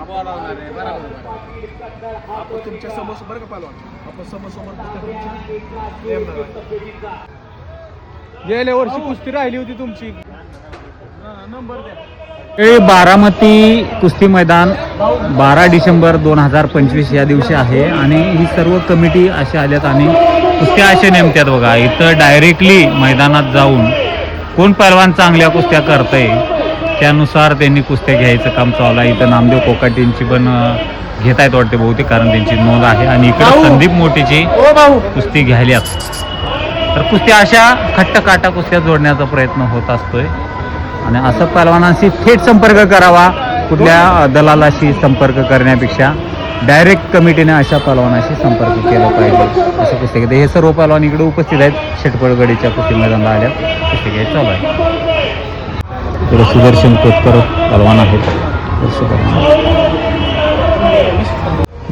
आपण तुमच्या समोर बरं का पालवान, आपण समोर गेल्या वर्षी कुस्ती राहिली होती तुमची, नंबर द्या. बारामती कुस्ती मैदान 12 डिसेंबर 2025 या दिवशी आहे आणि ही सर्व कमिटी अशा आल्यात आणि कुस्त्या अशा नेमत्यात बघा. इथं डायरेक्टली मैदानात जाऊन कोण पैलवान चांगल्या कुस्त्या करतंय त्यानुसार त्यांनी कुस्त्या घ्यायचं काम चालू आहे. इथं नामदेव कोकाटेंची पण घेत आहेत वाटते बहुतेक, कारण त्यांची नोंद आहे. आणि इकडे संदीप मोठेची कुस्ती घ्यायल्यात. तर कुस्त्या अशा खट्ट काटा कुस्त्या जोडण्याचा प्रयत्न होत असतोय आणि असं पैलवानांशी थेट संपर्क करावा, कुठल्या दलालाशी संपर्क करण्यापेक्षा डायरेक्ट कमिटीने अशा पैलवानाशी संपर्क केला पाहिजे. असं कुस्ती घेते. हे सर्व पैलवान इकडे उपस्थित आहेत. शेटपळगडीच्या कुस्ती मैदानाला आल्या कुस्ती घ्यायला चालू आहे. इकडे सुदर्शन कोतकर पैलवान आहेत.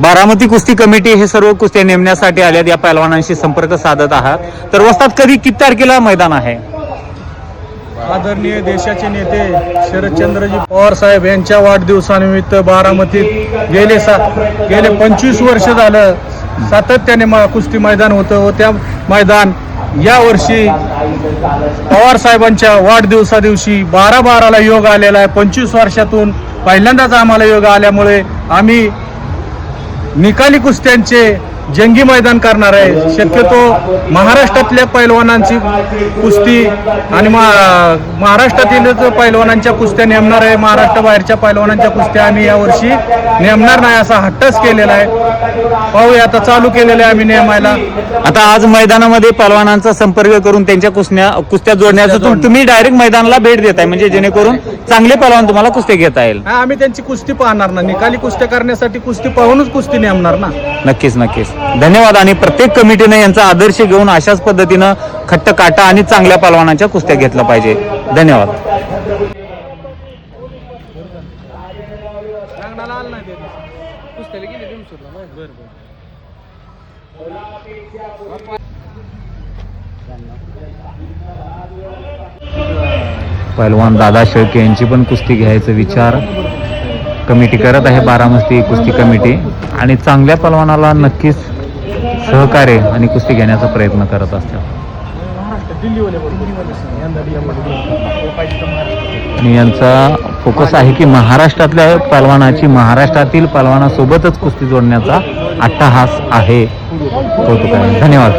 बारामती कुस्ती कमिटी हे सर्व कुस्त्या नेमण्यासाठी आल्यात. या पैलवानांशी संपर्क साधत आहात. तर वस्तात कधी किती तारखेला मैदान आहे? आदरणीय देशाचे नेते शरदचंद्रजी पवार साहेब यांच्या वाढदिवसानिमित्त बारामतीत गेले 25 वर्ष झालं सातत्याने कुस्ती मैदान होतं व त्या मैदान या वर्षी पवार साहेबांच्या वाढदिवसा दिवशी 12/12ला योग आलेला आहे. 25 वर्षातून पहिल्यांदाच आम्हाला योग आल्यामुळे आम्ही निकाली कुस्त्यांचे जंगी मैदान करणार आहे. शक्यतो महाराष्ट्रातल्या पैलवानांची कुस्ती आणि महाराष्ट्रातीलच पैलवानांच्या कुस्त्या नेमणार आहे. महाराष्ट्राबाहेरच्या पैलवानांच्या कुस्त्या आम्ही यावर्षी नेमणार नाही असा हट्टच केलेला आहे. पाहूया आता चालू केलेलं आहे आम्ही नेमायला. आता आज मैदानामध्ये पैलवानांचा संपर्क करून त्यांच्या कुस्त्या जोडण्याचं तुम्ही डायरेक्ट मैदानाला भेट देताय, म्हणजे जेणेकरून चांगले पैलवान तुम्हाला कुस्त्या घेता येईल. आम्ही त्यांची कुस्ती पाहणार ना, निकाली कुस्त्या करण्यासाठी कुस्ती पाहूनच कुस्ती नेमणार ना. नक्कीच नक्कीच धन्यवाद. आणि प्रत्येक कमिटीने यांचा आदर्श घेऊन अशाच पद्धतीनं खट्ट काटा आणि चांगल्या पैलवानांच्या कुस्त्या घेतल्या पाहिजे. धन्यवाद. पैलवान दादा शेळके यांची पण कुस्ती घ्यायचा विचार कमिटी करत आहे. बारामती कुस्ती कमिटी आणि चांगल्या पैलवानाला नक्कीच सहकार्य आणि कुस्ती घेण्याचा प्रयत्न करत असतात. आणि यांचा फोकस आहे की महाराष्ट्रातल्या पैलवानाची महाराष्ट्रातील पैलवानासोबतच कुस्ती जोडण्याचा अट्टहास आहे. कौतुक आहे. धन्यवाद.